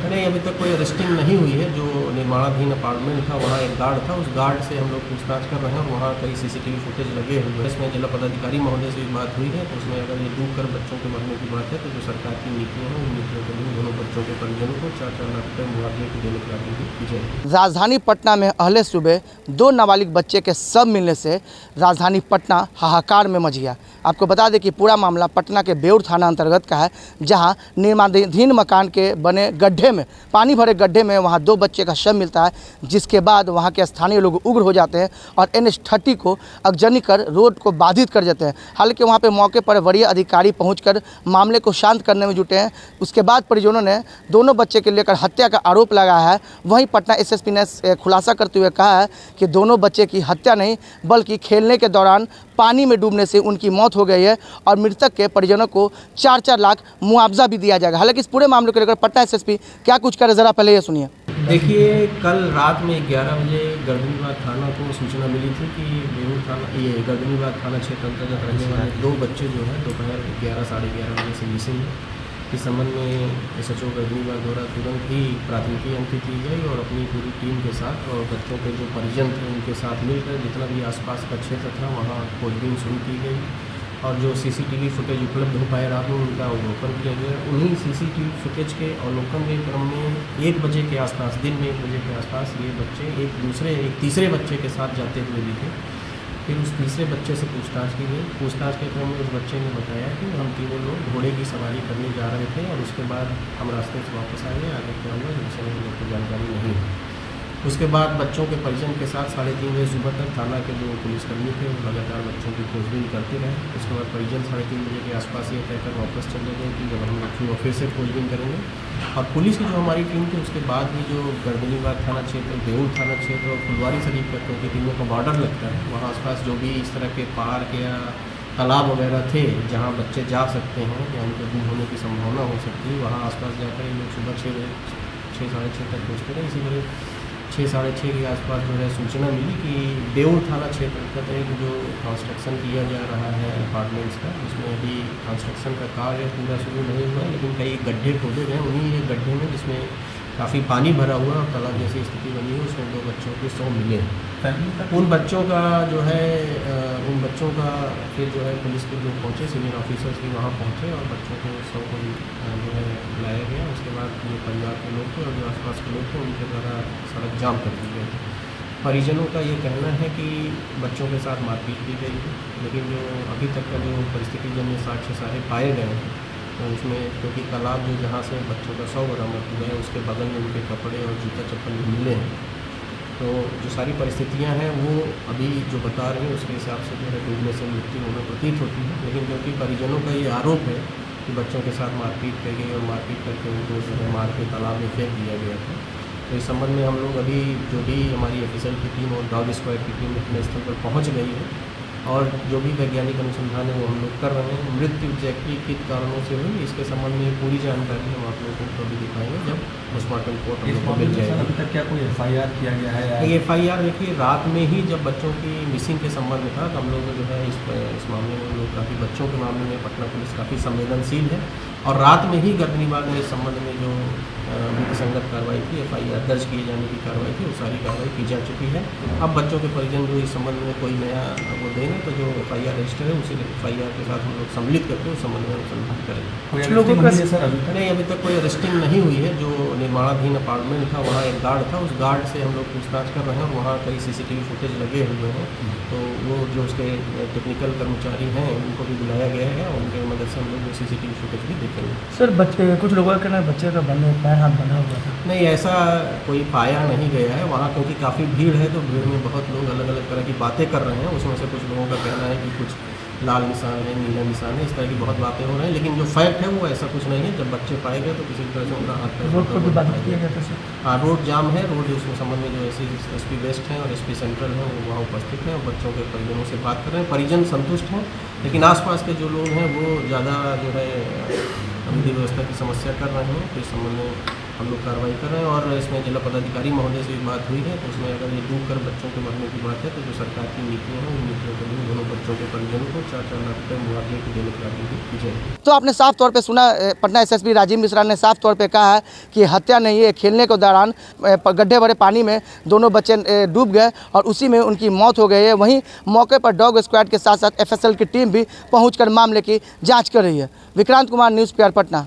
नहीं, अभी तक कोई अरेस्टिंग नहीं हुई है। जो निर्माणाधीन अपार्टमेंट था वहाँ एक गार्ड था, उस गार्ड से हम लोग पूछताछ कर रहे हैं और वहाँ कई सीसीटीवी फुटेज लगे हुए हैं। इसमें जिला पदाधिकारी महोदय से भी बात हुई है, तो उसमें अगर ये डूब कर बच्चों के मरने की बात है तो जो सरकार की नीतियाँ हैं उन नीतियों के लिए दोनों बच्चों के परिजनों को 4-4 लाख रुपये मुआवजे की देने की आगे की जाएगी। राजधानी पटना में अहले सुबह 2 नाबालिग बच्चे के शव मिलने से राजधानी पटना हाहाकार में मच गया। आपको बता दें कि पूरा मामला पटना के बेउर थाना अंतर्गत का है, जहां निर्माणाधीन मकान के बने गड्ढे में, पानी भरे गड्ढे में वहां 2 बच्चे का शव मिलता है, जिसके बाद वहां के स्थानीय लोग उग्र हो जाते हैं और NH-30 को अगजनी कर रोड को बाधित कर देते हैं। हालांकि वहां पे मौके पर वरीय अधिकारी पहुंचकर मामले को शांत करने में जुटे हैं। उसके बाद परिजनों ने दोनों बच्चे के लेकर हत्या का आरोप लगाया है। वहीं पटना SSP ने खुलासा करते हुए कहा है कि दोनों बच्चे की हत्या नहीं बल्कि खेलने के दौरान पानी में डूबने से उनकी मौत हो गई है और मृतक के परिजनों को 4-4 लाख मुआवजा भी दिया जाएगा। हालांकि इस पूरे मामले को लेकर पटना SSP क्या कुछ करे, जरा पहले ये सुनिए। देखिए, कल रात में 11 बजे गर्दनीबाग थाना को सूचना मिली थी कि बेउर थाना, ये गर्दनीबाग थाना क्षेत्र अंतर्गत रहने वाले 2 बच्चे जो हैं दोपहर 11 साढ़े 11 बजे से मिसिंग है। इस संबंध में SHO गर्दनीबाग द्वारा तुरंत ही प्राथमिकी अंकित की गई और अपनी पूरी टीम के साथ और बच्चों के जो परिजन थे उनके साथ मिलकर जितना भी आसपास का क्षेत्र था वहाँ खोजबीन शुरू की गई और जो CCTV फुटेज उपलब्ध हो पाए रात में उनका अवलोकन किया गया। उन्हीं CCTV फुटेज के अवलोकन के क्रम में 1 बजे के आसपास, दिन में 1 बजे के आसपास ये बच्चे एक तीसरे बच्चे के साथ जाते हुए दिखे। फिर उस तीसरे बच्चे से पूछताछ की गई। पूछताछ के क्रम में उस बच्चे ने बताया कि हम तीनों लोग घोड़े की सवारी करने जा रहे थे और उसके बाद हम रास्ते से वापस आ गए। आगे क्या हुआ जिससे मुझे कोई जानकारी नहीं है। उसके बाद बच्चों के परिजन के साथ 3:30 बजे सुबह तक थाना के जो पुलिसकर्मी थे वो लगातार बच्चों की खोजबीन करते रहे। उसके बाद परिजन 3:30 बजे के आसपास ये कहकर वापस चले गए कि जब हम लोग फिर से खोजबीन करेंगे। और पुलिस की जो हमारी टीम थी उसके बाद भी जो गर्दनीबाग थाना क्षेत्र, बेउर थाना क्षेत्र और फुलवारी शरीफ का, क्योंकि तीनों का बॉर्डर लगता है, वहाँ आसपास जो भी इस तरह के पार्क या तालाब वगैरह थे जहाँ बच्चे जा सकते हैं या उनके गुम होने की संभावना हो सकती है, वहाँ आसपास जाकर ये लोग सुबह 6 साढ़े 6 तक पहुँचते रहे। इसी तरह 6 साढ़े 6 के आसपास जो है सूचना मिली कि बेउर थाना क्षेत्र का एक जो कंस्ट्रक्शन किया जा रहा है अपार्टमेंट्स का, उसमें अभी कंस्ट्रक्शन का कार्य पूरा शुरू नहीं हुआ है, लेकिन कई गड्ढे खोदे गए। उन्हीं एक गड्ढे में जिसमें काफ़ी पानी भरा हुआ और तालाब जैसी स्थिति बनी है, उसमें 2 बच्चों के शव मिले हैं। उन बच्चों का फिर जो है पुलिस के लोग पहुँचे, सीनियर ऑफिसर्स भी वहाँ पहुँचे और बच्चों के शव को जो है लाया गया। उसके बाद जो परिवार के लोग थे और जो आसपास के लोग थे उनके द्वारा सड़क जाम कर दी गई थी। परिजनों का ये कहना है कि बच्चों के साथ मारपीट की गई है, लेकिन जो अभी तक का जो परिस्थिति जन्य साक्ष्य सारे पाए गए हैं तो उसमें, क्योंकि तालाब जो जहाँ से बच्चों का शव बरामद हुआ है उसके बगल में उनके कपड़े और जूता चप्पल मिले हैं, तो जो सारी परिस्थितियां हैं वो अभी जो बता रहे हैं उसके हिसाब से जो है डूबने से मृत्यु होना प्रतीत होती है। लेकिन क्योंकि परिजनों का ये आरोप है कि बच्चों के साथ मारपीट की गई और मारपीट करके उनको जो है मार के तालाब में फेंक दिया गया था, तो इस संबंध में हम लोग अभी जो भी हमारी ऑफिसर की टीम और डॉग स्क्वाड की टीम घटनास्थल पर पहुँच गई है और जो भी वैज्ञानिक अनुसंधान है वो हम लोग कर रहे हैं। मृत्यु एग्जैक्टली किन कारणों से हुई इसके संबंध में पूरी जानकारी हम आप लोगों को अभी दिखाएंगे जब पोस्टमार्टम रिपोर्ट हम लोग को मिल जाएगी। अभी तक क्या कोई FIR किया गया है? FIR देखिए, रात में ही जब बच्चों की मिसिंग के संबंध में था तो हम लोग जो है इस मामले में लोग काफ़ी, बच्चों के मामले में पटना पुलिस काफ़ी संवेदनशील है और रात में ही गर्दनीबाग में इस संबंध में जो विधिसंगत कार्रवाई थी, FIR दर्ज किए जाने की कार्रवाई थी, वो सारी कार्रवाई की जा चुकी है। अब बच्चों के परिजन जो इस संबंध में कोई नया वो देंगे तो जो FIR रजिस्टर है उसी FIR के साथ हम लोग सम्मिलित करके उस संबंध में अनुसंधान करेंगे। कुछ लोगों का सर नहीं, अभी तक कोई अरेस्टिंग नहीं हुई है। जो निर्माणाधीन अपार्टमेंट था वहाँ एक गार्ड था, उस गार्ड से हम लोग पूछताछ कर रहे हैं और वहाँ कई CCTV फुटेज लगे हुए हैं, तो वो जो उसके टेक्निकल कर्मचारी हैं उनको भी बुलाया गया है और उनके मदद से हम लोग वो CCTV फुटेज भी देखेंगे। सर बच्चे, कुछ लोगों का कहना है बच्चे का पैर हाथ बंधा हुआ था। नहीं, ऐसा कोई पाया नहीं गया है वहाँ, क्योंकि काफ़ी भीड़ है तो भीड़ में बहुत लोग अलग अलग तरह की बातें कर रहे हैं। उसमें से कुछ लोगों का कहना है कि कुछ लाल निशान है, नीला निशान है, इस तरह की बहुत बातें हो रही हैं, लेकिन जो फैक्ट है वो ऐसा कुछ नहीं है। जब बच्चे पाए गए तो किसी तरह से उनका हाथ रोड पर भी बात किया गया था सर? हाँ, रोड जाम है। रोड उसमें संबंध में जो SP वेस्ट हैं और SP सेंट्रल हैं वो वहाँ उपस्थित हैं और बच्चों के परिजनों से बात कर रहे हैं। परिजन संतुष्ट हैं, लेकिन आसपास के जो लोग हैं वो ज़्यादा जो है विधि व्यवस्था की समस्या कर रहे हैं, तो इस संबंध में हम लोग कार्रवाई कर रहे हैं। और इसमें जिला पदाधिकारी महोदय से एक बात हुई है, तो उसमें अगर ये डूब कर बच्चों के मरने की बात है तो जो सरकार की नीतियाँ हैं उन नीतियों के लिए दोनों बच्चों के परिजनों को 4-4 लाख रुपये मुआवजे की देने की कार्रवाई की जाएगी। तो आपने साफ तौर पे सुना, पटना एसएसपी राजीव मिश्रा ने साफ तौर पे कहा है कि हत्या नहीं है, खेलने के दौरान गड्ढे भरे पानी में दोनों बच्चे डूब गए और उसी में उनकी मौत हो गई है। वहीं मौके पर डॉग स्क्वाड के साथ साथ एफएसएल की टीम भी पहुंचकर मामले की जांच कर रही है। Vikrant Kumar, news PR Patna.